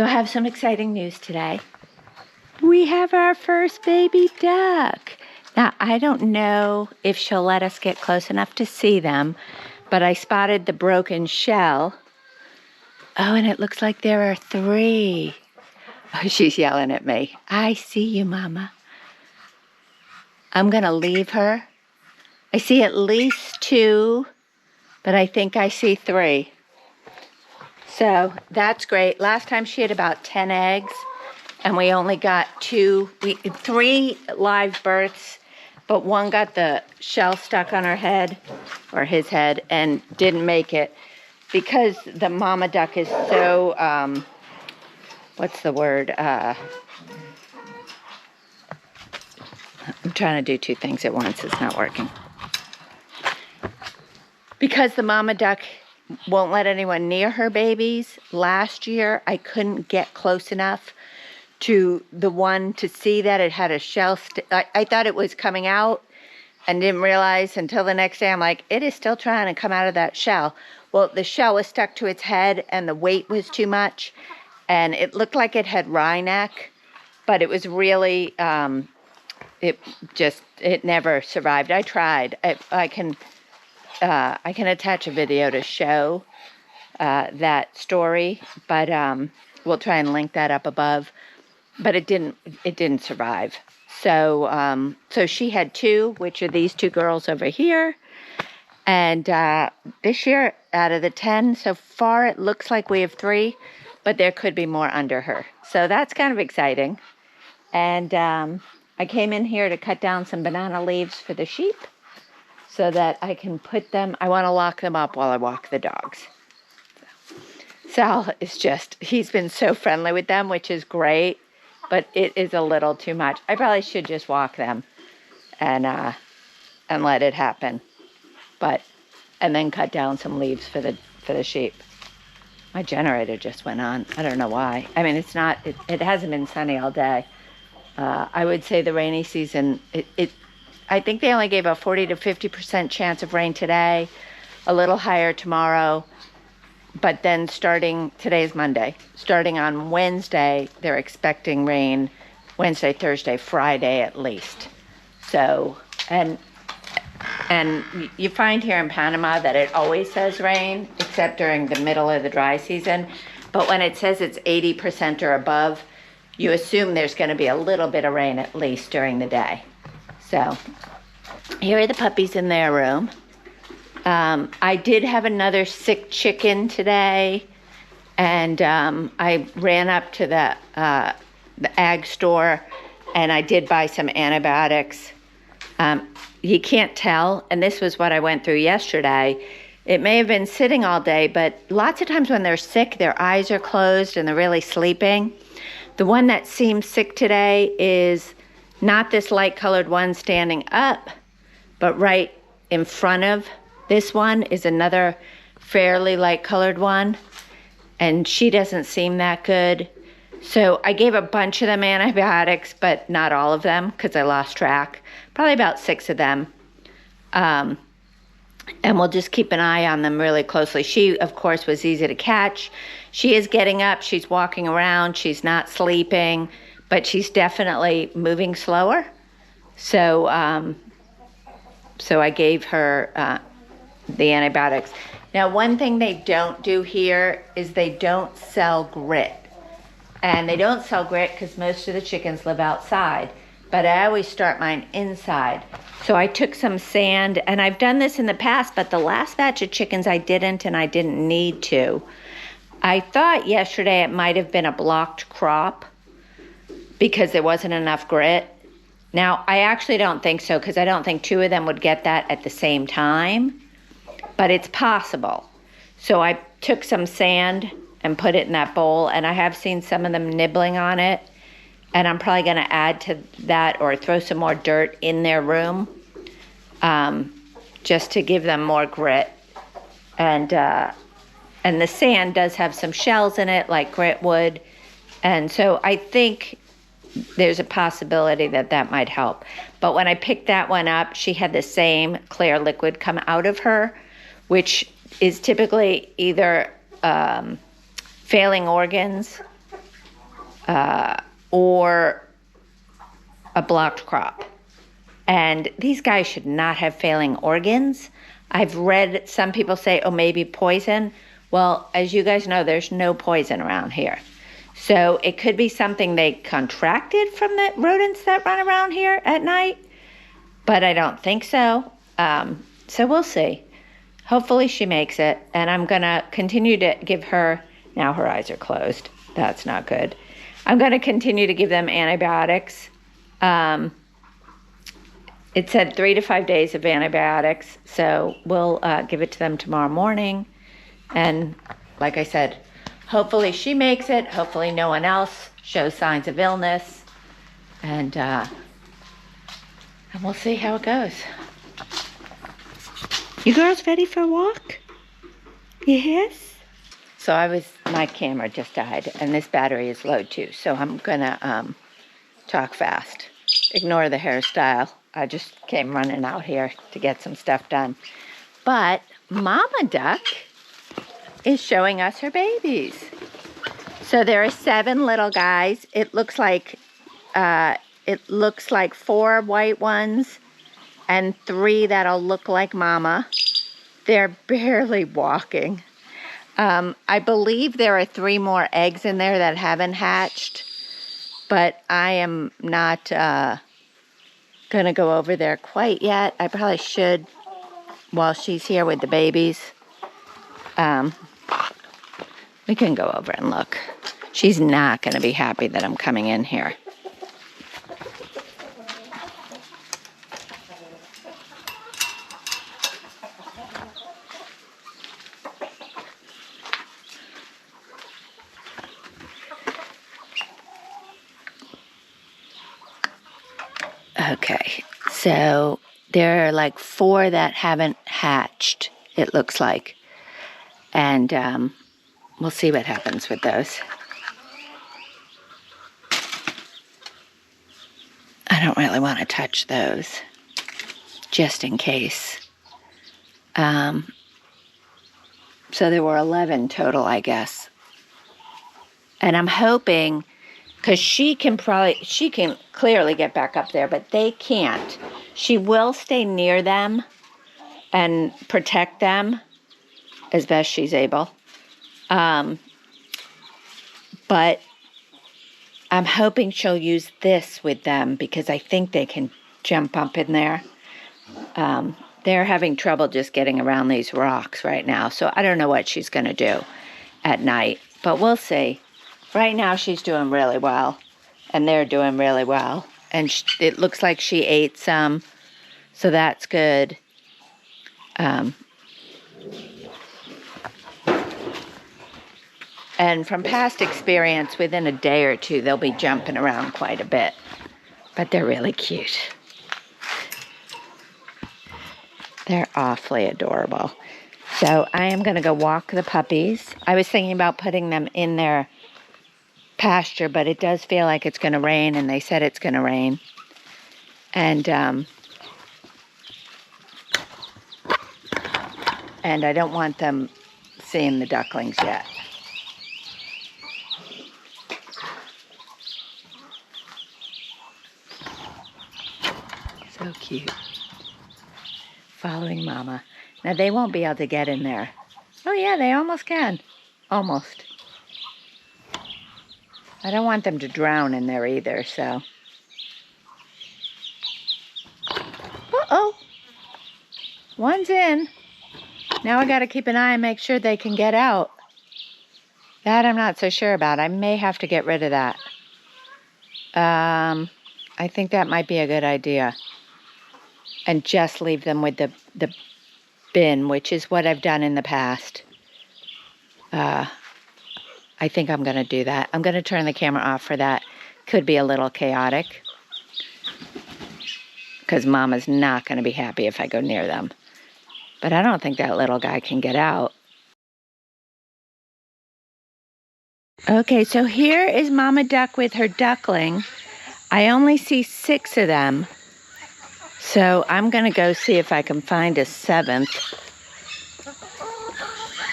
So I have some exciting news today. We have our first baby duck. Now, I don't know if she'll let us get close enough to see them, but I spotted the broken shell. Oh, and it looks like there are 3. Oh, she's yelling at me. I see you, Mama. I'm going to leave her. I see at least 2, but I think I see 3. So that's great. Last time she had about 10 eggs, and we only got 3 live births, but 1 got the shell stuck on her head, or his head, and didn't make it because the mama duck is so, what's the word? I'm trying to do 2 things at once. It's not working. Because the mama duck won't let anyone near her babies, last year I couldn't get close enough to the one to see that it had a shell. I thought it was coming out and didn't realize until the next day. I'm like, it is still trying to come out of that shell. Well, the shell was stuck to its head and the weight was too much. And it looked like it had wry neck, but it was really, it never survived. I tried. I can attach a video to show that story, but we'll try and link that up above. But it didn't survive. So so she had 2, which are these 2 girls over here. And this year, out of the 10 so far, it looks like we have 3, but there could be more under her. So that's kind of exciting. And I came in here to cut down some banana leaves for the sheep, so that I can put them, I want to lock them up while I walk the dogs. Sal is he's been so friendly with them, which is great, but it is a little too much. I probably should just walk them and let it happen, and then cut down some leaves for the sheep. My generator just went on. I don't know why. I mean, it hasn't been sunny all day. I would say the rainy season, I think they only gave a 40 to 50% chance of rain today, a little higher tomorrow, but then today's Monday, starting on Wednesday, they're expecting rain Wednesday, Thursday, Friday at least. So, and you find here in Panama that it always says rain, except during the middle of the dry season. But when it says it's 80% or above, you assume there's going to be a little bit of rain at least during the day. So here are the puppies in their room. I did have another sick chicken today, and I ran up to the ag store, and I did buy some antibiotics. You can't tell, and this was what I went through yesterday. It may have been sitting all day, but lots of times when they're sick, their eyes are closed and they're really sleeping. The one that seems sick today is not this light-colored one standing up, but right in front of this one is another fairly light-colored one, and she doesn't seem that good. So I gave a bunch of them antibiotics, but not all of them because I lost track. Probably about 6 of them. And we'll just keep an eye on them really closely. She, of course, was easy to catch. She is getting up. She's walking around. She's not sleeping, but she's definitely moving slower. So so I gave her the antibiotics. Now, one thing they don't do here is they don't sell grit. And they don't sell grit because most of the chickens live outside. But I always start mine inside. So I took some sand, and I've done this in the past, but the last batch of chickens I didn't, and I didn't need to. I thought yesterday it might have been a blocked crop because there wasn't enough grit. Now, I actually don't think so because I don't think 2 of them would get that at the same time, but it's possible. So I took some sand and put it in that bowl, and I have seen some of them nibbling on it, and I'm probably going to add to that or throw some more dirt in their room just to give them more grit. And the sand does have some shells in it like grit would, and so I think there's a possibility that might help. But when I picked that one up, she had the same clear liquid come out of her, which is typically either failing organs or a blocked crop. And these guys should not have failing organs. I've read some people say, oh, maybe poison. Well, as you guys know, there's no poison around here. So it could be something they contracted from the rodents that run around here at night, but I don't think so. So we'll see. Hopefully she makes it, and I'm going to continue to give her, now her eyes are closed. That's not good. I'm going to continue to give them antibiotics. It said 3 to 5 days of antibiotics, so we'll give it to them tomorrow morning. And like I said, hopefully she makes it. Hopefully no one else shows signs of illness. And we'll see how it goes. You girls ready for a walk? Yes? So my camera just died, and this battery is low too. So I'm gonna talk fast. Ignore the hairstyle. I just came running out here to get some stuff done. But Mama Duck is showing us her babies. So there are 7 little guys. It looks like 4 white ones and 3 that'll look like Mama. They're barely walking. I believe there are 3 more eggs in there that haven't hatched, but I am not going to go over there quite yet. I probably should while she's here with the babies. We can go over and look. She's not going to be happy that I'm coming in here. Okay, so there are like 4 that haven't hatched, it looks like. And we'll see what happens with those. I don't really want to touch those, just in case. So there were 11 total, I guess. And I'm hoping, because she can clearly get back up there, but they can't. She will stay near them and protect them as best she's able. But I'm hoping she'll use this with them because I think they can jump up in there. They're having trouble just getting around these rocks right now, so I don't know what she's going to do at night, but we'll see. Right now she's doing really well, and they're doing really well. And it looks like she ate some, so that's good. And from past experience, within a day or 2, they'll be jumping around quite a bit. But they're really cute. They're awfully adorable. So I am going to go walk the puppies. I was thinking about putting them in their pasture, but it does feel like it's going to rain, and they said it's going to rain. And I don't want them seeing the ducklings yet. So cute. Following Mama. Now they won't be able to get in there. Oh yeah, they almost can. Almost. I don't want them to drown in there either, so. Uh-oh. One's in. Now I gotta keep an eye and make sure they can get out. That I'm not so sure about. I may have to get rid of that. I think that might be a good idea. And just leave them with the bin, which is what I've done in the past. I think I'm going to do that. I'm going to turn the camera off for that. Could be a little chaotic. Because Mama's not going to be happy if I go near them. But I don't think that little guy can get out. Okay, so here is Mama Duck with her duckling. I only see 6 of them. So I'm going to go see if I can find a 7th.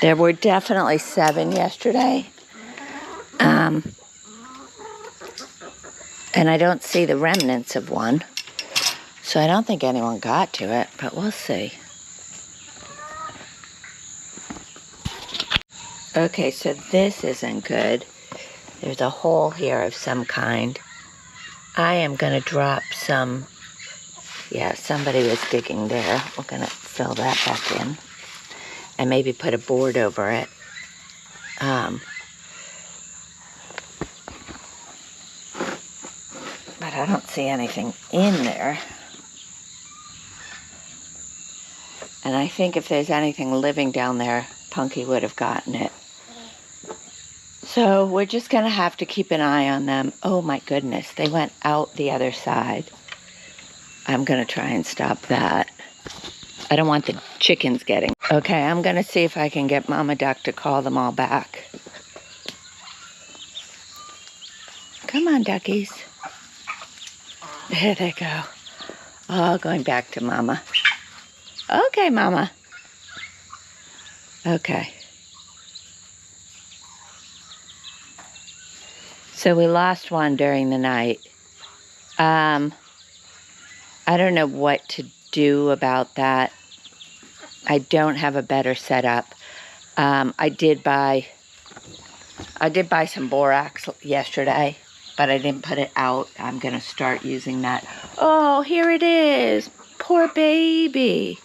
There were definitely 7 yesterday. And I don't see the remnants of one. So I don't think anyone got to it, but we'll see. Okay, so this isn't good. There's a hole here of some kind. I am going to drop some, yeah, somebody was digging there. We're going to fill that back in and maybe put a board over it. But I don't see anything in there. And I think if there's anything living down there, Punky would have gotten it. So we're just going to have to keep an eye on them. Oh my goodness, they went out the other side. I'm going to try and stop that. I don't want the chickens getting. Okay, I'm going to see if I can get Mama Duck to call them all back. Come on, duckies. There they go. All going back to Mama. Okay, Mama. Okay. So we lost one during the night. I don't know what to do about that. I don't have a better setup. I did buy some borax yesterday, but I didn't put it out. I'm gonna start using that. Oh, here it is. Poor baby.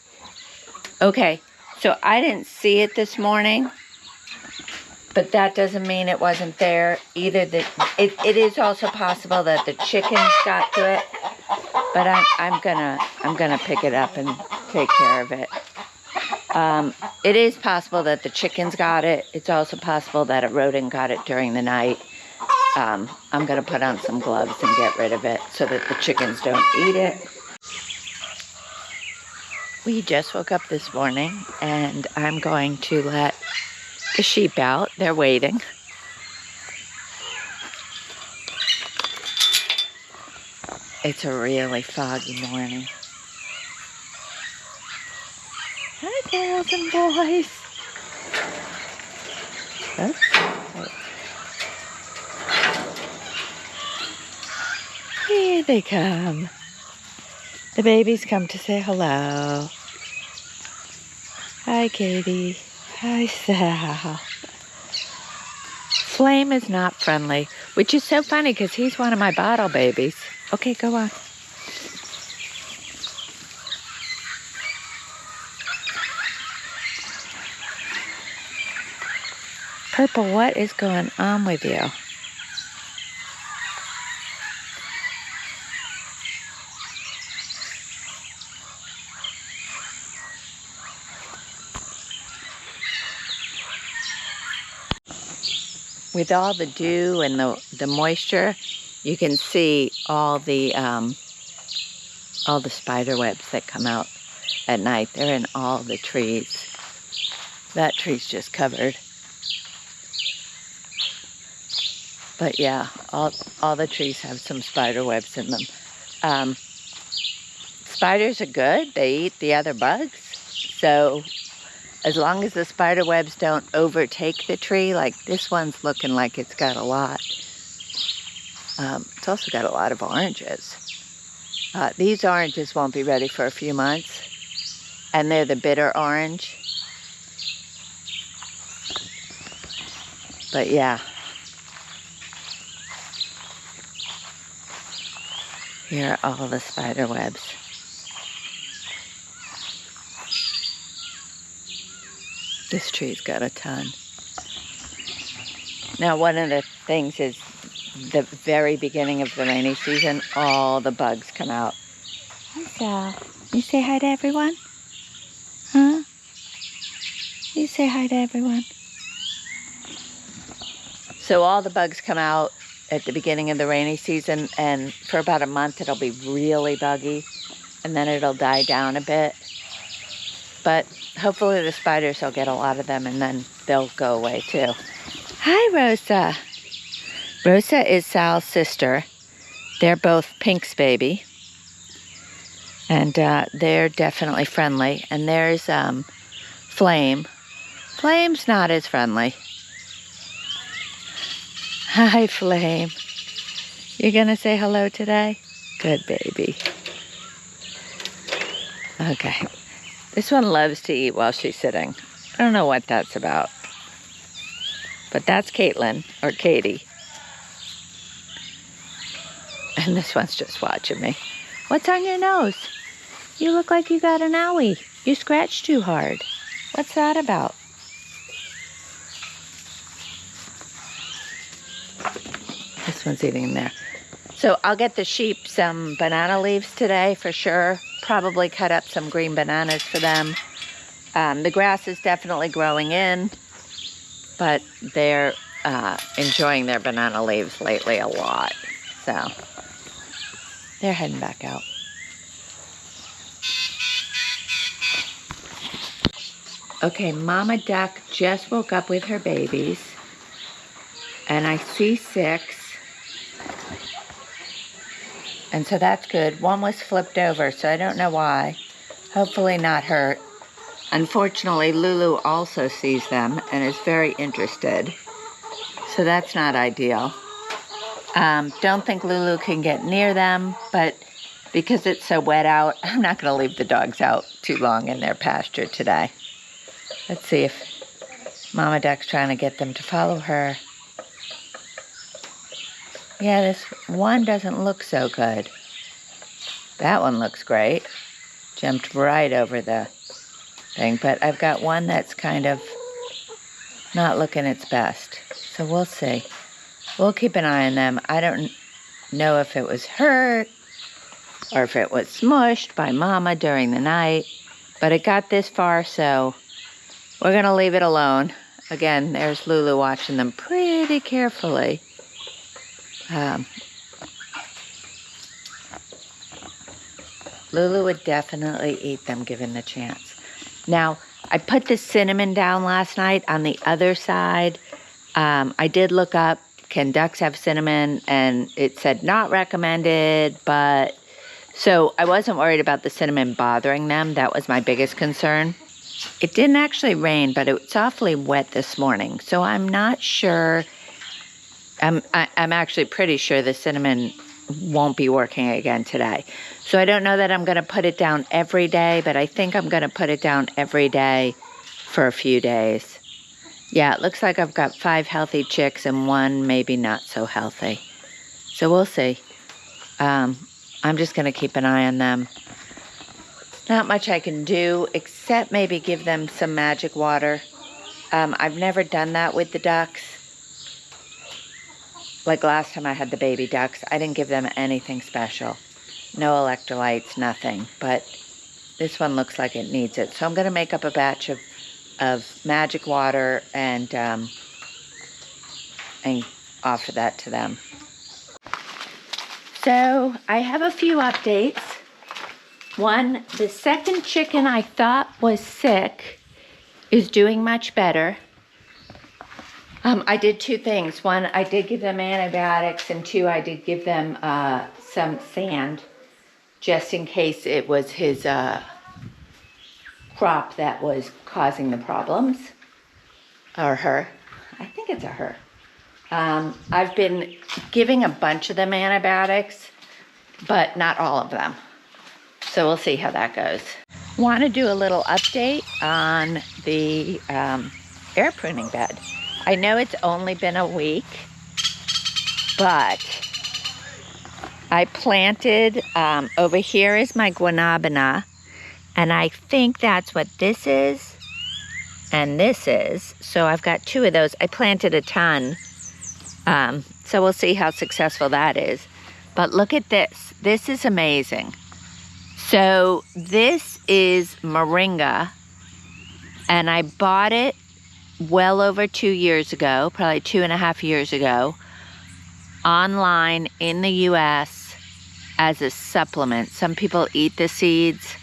Okay, so I didn't see it this morning, but that doesn't mean it wasn't there. Either it is also possible that the chickens got to it, but I'm gonna pick it up and take care of it. It is possible that the chickens got it. It's also possible that a rodent got it during the night. I'm gonna put on some gloves and get rid of it so that the chickens don't eat it. We just woke up this morning and I'm going to let the sheep out. They're waiting. It's a really foggy morning. Hi, girls and boys. Oops. Here they come. The babies come to say hello. Hi, Katie. Hi, Sal. Flame is not friendly, which is so funny because he's one of my bottle babies. Okay, go on. Purple, what is going on with you? With all the dew and the moisture, you can see all the spider webs that come out at night. They're in all the trees. That tree's just covered. But yeah, all the trees have some spider webs in them. Spiders are good. They eat the other bugs. So as long as the spider webs don't overtake the tree, like this one's looking like it's got a lot. It's also got a lot of oranges. These oranges won't be ready for a few months, and they're the bitter orange. But yeah. Here are all the spider webs. This tree's got a ton. Now, one of the things is the very beginning of the rainy season, all the bugs come out. Hi, Sal. You say hi to everyone? Huh? You say hi to everyone? So all the bugs come out at the beginning of the rainy season, and for about a month it'll be really buggy, and then it'll die down a bit. But hopefully the spiders will get a lot of them, and then they'll go away too. Hi, Rosa. Rosa is Sal's sister. They're both Pink's baby. And they're definitely friendly. And there's Flame. Flame's not as friendly. Hi, Flame. You're gonna say hello today? Good baby. Okay. This one loves to eat while she's sitting. I don't know what that's about. But that's Caitlin, or Katie. And this one's just watching me. What's on your nose? You look like you got an owie. You scratched too hard. What's that about? This one's eating in there. So I'll get the sheep some banana leaves today for sure. Probably cut up some green bananas for them. The grass is definitely growing in, but they're enjoying their banana leaves lately a lot. So they're heading back out. Okay, Mama Duck just woke up with her babies, and I see 6. And so that's good. One was flipped over, so I don't know why. Hopefully not hurt. Unfortunately, Lulu also sees them and is very interested. So that's not ideal. Don't think Lulu can get near them, but because it's so wet out, I'm not going to leave the dogs out too long in their pasture today. Let's see if Mama Duck's trying to get them to follow her. Yeah, this one doesn't look so good. That one looks great. Jumped right over the thing, but I've got one that's kind of not looking its best. So we'll see. We'll keep an eye on them. I don't know if it was hurt or if it was smushed by Mama during the night, but it got this far, so we're going to leave it alone. Again, there's Lulu watching them pretty carefully. Lulu would definitely eat them given the chance. Now, I put the cinnamon down last night on the other side. I did look up, can ducks have cinnamon? And it said not recommended, but so I wasn't worried about the cinnamon bothering them. That was my biggest concern. It didn't actually rain, but it's awfully wet this morning. So I'm not sure. I'm actually pretty sure the cinnamon won't be working again today. So I don't know that I'm going to put it down every day, but I think I'm going to put it down every day for a few days. Yeah, it looks like I've got 5 healthy chicks and 1 maybe not so healthy. So we'll see. I'm just going to keep an eye on them. Not much I can do except maybe give them some magic water. I've never done that with the ducks. Like last time I had the baby ducks, I didn't give them anything special. No electrolytes, nothing. But this one looks like it needs it. So I'm going to make up a batch of magic water and offer that to them. So I have a few updates. One, the second chicken I thought was sick is doing much better. I did 2 things. 1, I did give them antibiotics, and 2, I did give them some sand, just in case it was his crop that was causing the problems, or her. I think it's a her. I've been giving a bunch of them antibiotics, but not all of them. So we'll see how that goes. Want to do a little update on the air pruning bed. I know it's only been a week, but I planted, over here is my guanabana, and I think that's what this is, and this is. So I've got 2 of those. I planted a ton, so we'll see how successful that is. But look at this. This is amazing. So this is moringa, and I bought it well over 2 years ago, probably 2.5 years ago, online in the US as a supplement. Some people eat the seeds.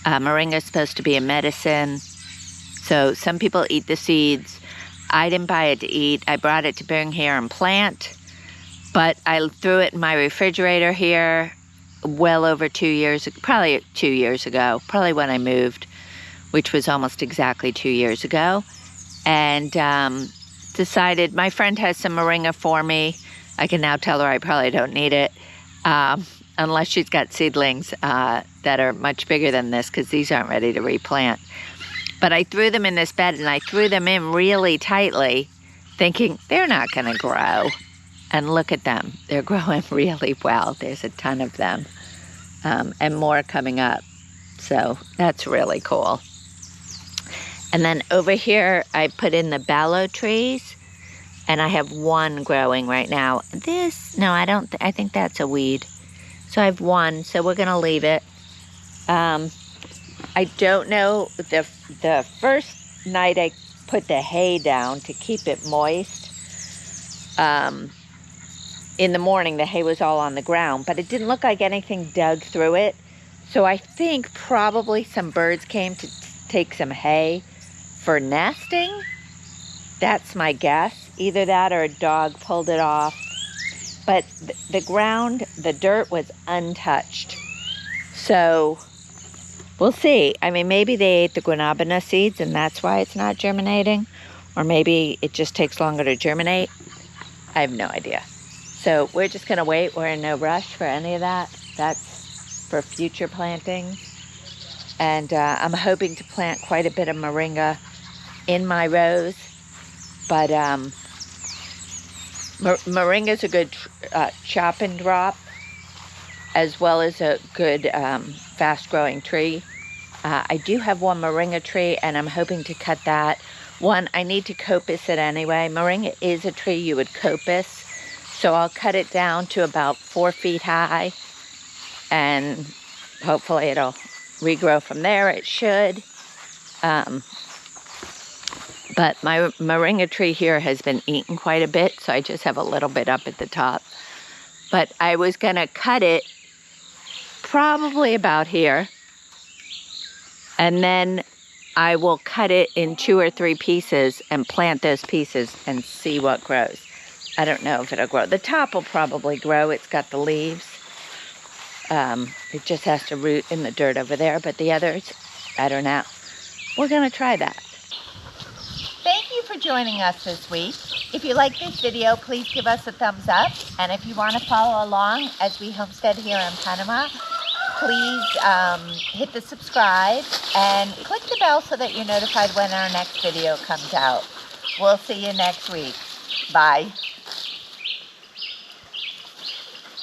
Moringa is supposed to be a medicine. So some people eat the seeds. I didn't buy it to eat. I brought it to bring here and plant, but I threw it in my refrigerator here well over 2 years, probably 2 years ago, probably when I moved, which was almost exactly 2 years ago. And decided, my friend has some moringa for me, I can now tell her I probably don't need it, unless she's got seedlings that are much bigger than this, because these aren't ready to replant. But I threw them in this bed, and I threw them in really tightly, thinking they're not going to grow. And look at them. They're growing really well. There's a ton of them, and more coming up. So that's really cool. And then over here, I put in the ballow trees, and I have one growing right now. No, I think that's a weed. So I have one, so we're gonna leave it. I don't know, the first night I put the hay down to keep it moist. In the morning, the hay was all on the ground, but it didn't look like anything dug through it. So I think probably some birds came to take some hay for nesting. That's my guess. Either that or a dog pulled it off. But the ground, the dirt was untouched. So we'll see. I mean, maybe they ate the guanabana seeds and that's why it's not germinating. Or maybe it just takes longer to germinate. I have no idea. So we're just going to wait. We're in no rush for any of that. That's for future planting. And I'm hoping to plant quite a bit of moringa in my rows. But moringa is a good chop and drop, as well as a good fast-growing tree. I do have one moringa tree, and I'm hoping to cut that. One, I need to coppice it anyway. Moringa is a tree you would coppice, so I'll cut it down to about 4 feet high, and hopefully it'll regrow from there. It should. But my moringa tree here has been eaten quite a bit, so I just have a little bit up at the top. But I was going to cut it probably about here, and then I will cut it in 2 or 3 pieces and plant those pieces and see what grows. I don't know if it'll grow. The top will probably grow. It's got the leaves. It just has to root in the dirt over there, but the others, I don't know. We're going to try that. Thank you for joining us this week. If you like this video, please give us a thumbs up. And if you want to follow along as we homestead here in Panama, please hit the subscribe and click the bell so that you're notified when our next video comes out. We'll see you next week. Bye.